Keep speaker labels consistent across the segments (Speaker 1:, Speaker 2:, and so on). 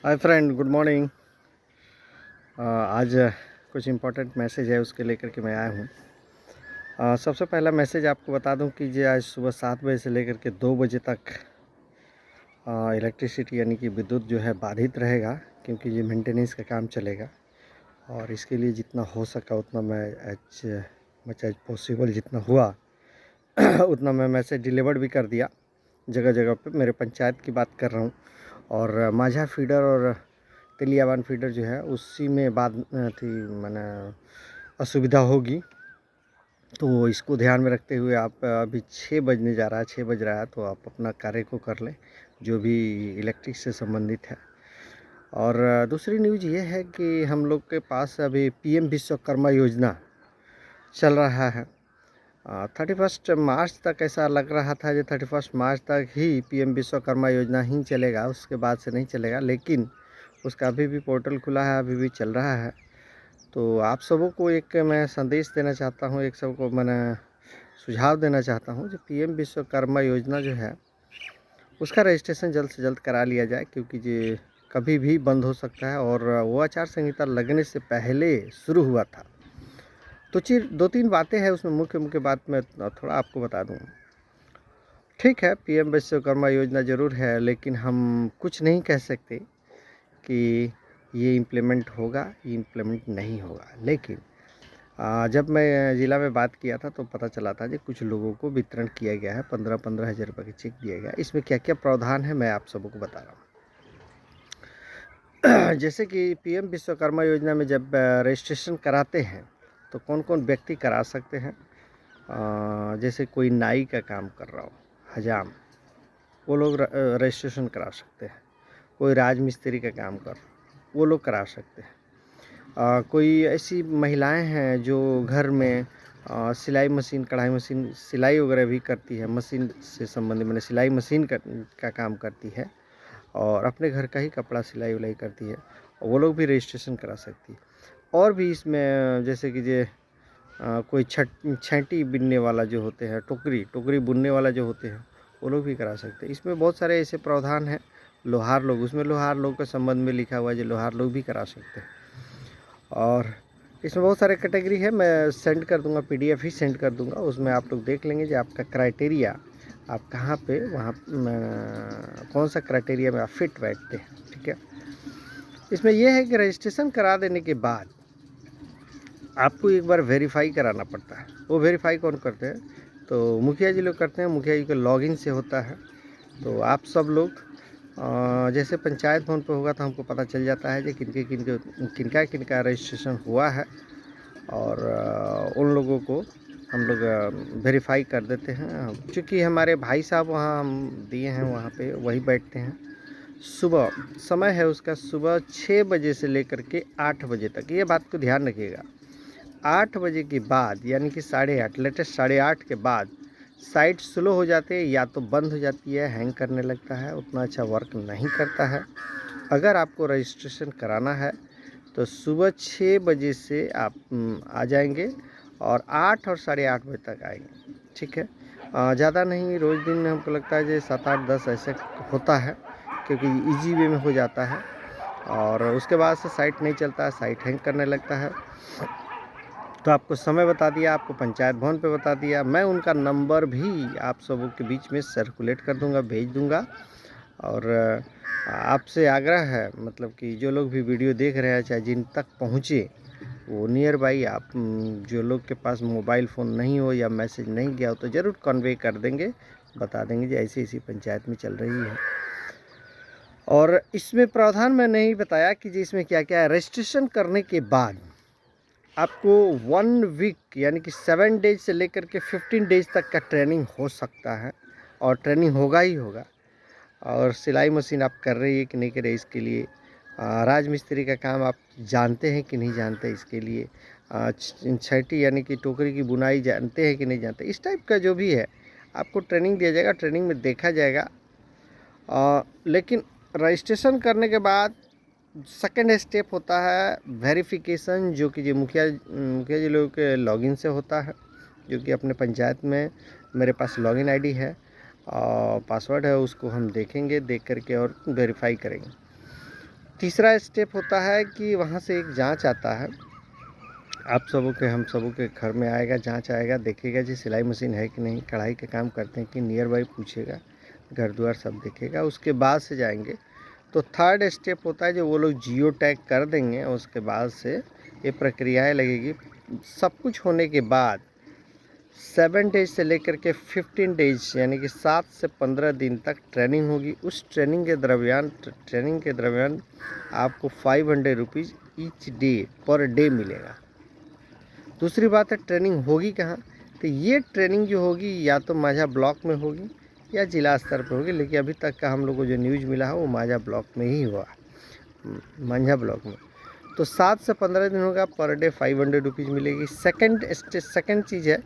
Speaker 1: Hi friend, good morning. आज कुछ important message है, उसके लेकर के मैं आया हूँ। सबसे पहला मैसेज आपको बता दूँ कि जो आज सुबह 7 बजे से लेकर के 2 बजे तक इलेक्ट्रिसिटी यानी कि विद्युत जो है बाधित रहेगा, क्योंकि ये मेंटेनेंस का काम चलेगा। और इसके लिए जितना हो सका उतना मैं एज मच एज पॉसिबल जितना हुआ उतना मैं मैसेज डिलीवर्ड भी कर दिया जगह जगह पे। मेरे पंचायत की बात कर रहा हूँ। और माझा फीडर और तेलियाबान फीडर जो है उसी में बाद थी मैंने असुविधा होगी, तो इसको ध्यान में रखते हुए आप अभी 6 बजने जा रहा है, 6 बज रहा है, तो आप अपना कार्य को कर लें जो भी इलेक्ट्रिक से संबंधित है। और दूसरी न्यूज़ ये है कि हम लोग के पास अभी पीएम विश्वकर्मा योजना चल रहा है। 31 मार्च तक ऐसा लग रहा था जो 31 मार्च तक ही पीएम विश्वकर्मा योजना ही चलेगा, उसके बाद से नहीं चलेगा। लेकिन उसका अभी भी पोर्टल खुला है, अभी भी चल रहा है। तो आप सबों को एक मैं संदेश देना चाहता हूँ, एक सबको मैंने सुझाव देना चाहता हूँ, जो पीएम विश्वकर्मा योजना जो है उसका रजिस्ट्रेशन जल्द से जल्द करा लिया जाए, क्योंकि ये कभी भी बंद हो सकता है। और वो आचार संहिता लगने से पहले शुरू हुआ था। तो 2-3 बातें हैं उसमें, मुख्य मुख्य बात मैं थोड़ा आपको बता दूँ। ठीक है, पीएम विश्वकर्मा योजना ज़रूर है, लेकिन हम कुछ नहीं कह सकते कि ये इम्प्लीमेंट होगा, ये इम्प्लीमेंट नहीं होगा। लेकिन जब मैं ज़िला में बात किया था तो पता चला था कि कुछ लोगों को वितरण किया गया है, 15-15 हज़ार रुपये की चेक दिया गया। इसमें क्या क्या प्रावधान है मैं आप सबको बता रहा हूँ। जैसे कि पीएम विश्वकर्मा योजना में जब रजिस्ट्रेशन कराते हैं तो कौन कौन व्यक्ति करा सकते हैं। जैसे कोई नाई का काम कर रहा हो, हजाम, वो लोग रजिस्ट्रेशन करा सकते हैं। कोई राजमिस्त्री का काम कर, वो लोग करा सकते हैं। कोई ऐसी महिलाएं हैं जो घर में सिलाई मशीन, कढ़ाई मशीन, सिलाई वगैरह भी करती है, मशीन से संबंधित मैंने सिलाई मशीन का काम करती है और अपने घर का ही कपड़ा सिलाई उलाई करती है, वो लोग भी रजिस्ट्रेशन करा सकती है। और भी इसमें जैसे कि कोई छैटी बिनने वाला जो होते हैं, टोकरी बुनने वाला जो होते हैं, वो लोग भी करा सकते हैं। इसमें बहुत सारे ऐसे प्रावधान हैं। लोहार लोग, उसमें लोहार लोग के संबंध में लिखा हुआ है जो लोहार लोग भी करा सकते हैं। और इसमें बहुत सारे कैटेगरी है, मैं सेंड कर दूंगा, पीडीएफ ही सेंड कर दूंगा, उसमें आप लोग देख लेंगे जो आपका क्राइटेरिया, आप कहाँ पे वहाँ कौन सा क्राइटेरिया में आप फिट बैठते हैं। ठीक है, इसमें यह है कि रजिस्ट्रेशन करा देने के बाद आपको एक बार वेरीफाई कराना पड़ता है। वो वेरीफाई कौन करते हैं, तो मुखिया जी लोग करते हैं। मुखिया जी के लॉगिन से होता है। तो आप सब लोग जैसे पंचायत भवन पे होगा तो हमको पता चल जाता है कि किनका किनका रजिस्ट्रेशन हुआ है, और उन लोगों को हम लोग वेरीफाई कर देते हैं। क्योंकि हमारे भाई साहब वहाँ हम दिए हैं, वहाँ पे वही बैठते हैं। सुबह समय है उसका, सुबह 6 बजे से लेकर के 8 बजे तक, ये बात को ध्यान रखिएगा। 8 बजे के बाद यानी कि 8:30, लेटेस्ट 8:30 के बाद साइट स्लो हो जाते हैं, या तो बंद हो जाती है, हैंग करने लगता है, उतना अच्छा वर्क नहीं करता है। अगर आपको रजिस्ट्रेशन कराना है तो सुबह 6 बजे से आप आ जाएंगे और 8 और 8:30 बजे तक आएंगे। ठीक है, ज़्यादा नहीं, रोज़ दिन हमको लगता है जो 7, 8, 10 ऐसे होता है, क्योंकि इजी वे में हो जाता है। और उसके बाद से साइट नहीं चलता है, साइट हैंग करने लगता है। तो आपको समय बता दिया, आपको पंचायत भवन पे बता दिया। मैं उनका नंबर भी आप सबों के बीच में सर्कुलेट कर दूंगा, भेज दूंगा। और आपसे आग्रह है, मतलब कि जो लोग भी वीडियो देख रहे हैं, चाहे जिन तक पहुँचे वो नियर बाई आप जो लोग के पास मोबाइल फ़ोन नहीं हो या मैसेज नहीं गया हो तो ज़रूर कन्वे कर देंगे, बता देंगे कि ऐसी ऐसी पंचायत में चल रही है। और इसमें प्रावधान मैं नहीं बताया कि जी इसमें क्या क्या है। रजिस्ट्रेशन करने के बाद आपको 1 वीक यानी कि 7 डेज से लेकर के 15 डेज तक का ट्रेनिंग हो सकता है, और ट्रेनिंग होगा ही होगा। और सिलाई मशीन आप कर रही है कि नहीं कर रही, इसके लिए राजमिस्त्री का काम आप जानते हैं कि नहीं जानते, इसके लिए छैटी यानी कि टोकरी की बुनाई जानते हैं कि नहीं जानते, इस टाइप का जो भी है आपको ट्रेनिंग दिया जाएगा, ट्रेनिंग में देखा जाएगा। लेकिन रजिस्ट्रेशन करने के बाद सेकेंड स्टेप होता है वेरिफिकेशन, जो कि मुखिया जी लोगों के लॉगिन से होता है, जो कि अपने पंचायत में मेरे पास लॉगिन आईडी है और पासवर्ड है, उसको हम देखेंगे, देख करके और वेरीफाई करेंगे। तीसरा स्टेप होता है कि वहाँ से एक जांच आता है, आप सबों के हम सबों के घर में आएगा, जांच आएगा, देखेगा जी सिलाई मशीन है कि नहीं, कढ़ाई का काम करते हैं कि, नियर बाई पूछेगा, घर द्वार सब देखेगा, उसके बाद से जाएंगे। तो थर्ड स्टेप होता है जो वो लोग जियो टैग कर देंगे, उसके बाद से ये प्रक्रियाएं लगेगी। सब कुछ होने के बाद 7 डेज से लेकर के 15 डेज यानी कि 7 से 15 दिन तक ट्रेनिंग होगी। उस ट्रेनिंग के दरमियान आपको 500 rupees each day per day मिलेगा। दूसरी बात है ट्रेनिंग होगी कहाँ, तो ये ट्रेनिंग जो होगी या तो माझा ब्लॉक में होगी या जिला स्तर पर होगी, लेकिन अभी तक का हम लोग को जो न्यूज़ मिला है वो माझा ब्लॉक में ही हुआ, मांझा ब्लॉक में। तो 7 से 15 दिन होगा, पर डे 500 रुपीज़ मिलेगी। सेकंड चीज़ है,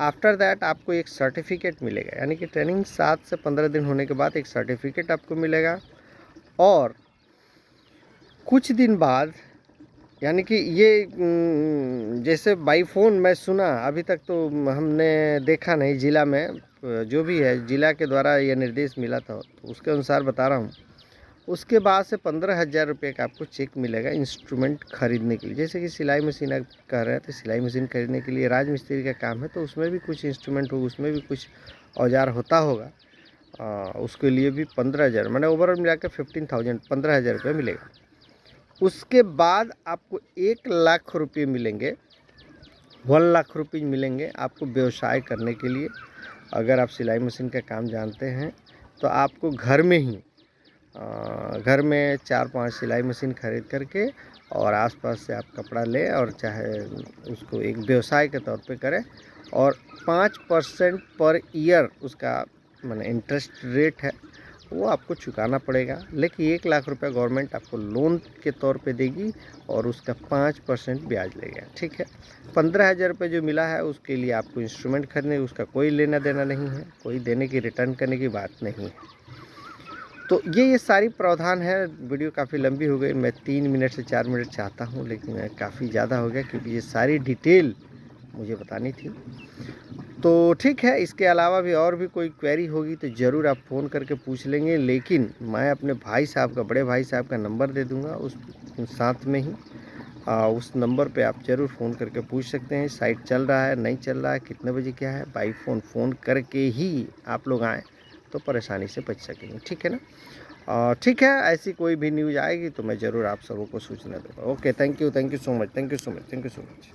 Speaker 1: आफ्टर दैट आपको एक सर्टिफिकेट मिलेगा, यानी कि ट्रेनिंग 7 से 15 दिन होने के बाद एक सर्टिफिकेट आपको मिलेगा। और कुछ दिन बाद यानी कि ये जैसे बाई फ़ोन मैं सुना, अभी तक तो हमने देखा नहीं, ज़िला में जो भी है ज़िला के द्वारा ये निर्देश मिला था तो उसके अनुसार बता रहा हूँ। उसके बाद से 15,000 रुपये का आपको चेक मिलेगा इंस्ट्रूमेंट खरीदने के लिए। जैसे कि सिलाई मशीन आप कह रहे हैं, तो सिलाई मशीन खरीदने के लिए राज मिस्त्री का काम है, तो उसमें भी कुछ इंस्ट्रूमेंट होगा, उसमें भी कुछ औजार होता होगा, उसके लिए भी 15,000 मैंने ओवरऑल मिला के 15,000 रुपये मिलेगा। उसके बाद आपको 1,00,000 रुपये मिलेंगे, 1,00,000 रुपये मिलेंगे आपको व्यवसाय करने के लिए। अगर आप सिलाई मशीन का काम जानते हैं तो आपको घर में ही घर में 4-5 सिलाई मशीन खरीद करके और आसपास से आप कपड़ा लें और चाहे उसको एक व्यवसाय के तौर पे करें, और 5% पर ईयर उसका माने इंटरेस्ट रेट है वो आपको चुकाना पड़ेगा। लेकिन 1,00,000 रुपये गवर्नमेंट आपको लोन के तौर पे देगी और उसका 5% ब्याज लेगा। ठीक है, 15,000 रुपये जो मिला है उसके लिए आपको इंस्ट्रूमेंट खरीदने, उसका कोई लेना देना नहीं है, कोई देने की रिटर्न करने की बात नहीं है। तो ये सारी प्रावधान है। वीडियो काफ़ी लंबी हो गई, मैं 3 मिनट से 4 मिनट चाहता हूँ, लेकिन काफ़ी ज़्यादा हो गया क्योंकि ये सारी डिटेल मुझे बतानी थी। तो ठीक है, इसके अलावा भी और भी कोई क्वेरी होगी तो ज़रूर आप फ़ोन करके पूछ लेंगे, लेकिन मैं अपने भाई साहब का, बड़े भाई साहब का नंबर दे दूँगा उस साथ में ही। उस नंबर पे आप ज़रूर फ़ोन करके पूछ सकते हैं, साइट चल रहा है नहीं चल रहा है, कितने बजे क्या है, बाई फ़ोन करके ही आप लोग आएँ तो परेशानी से बच सकेंगे। ठीक है ना? ठीक है, ऐसी कोई भी न्यूज़ आएगी तो मैं ज़रूर आप सबों को सूचना दूँगा। Okay, thank you so much, thank you so much.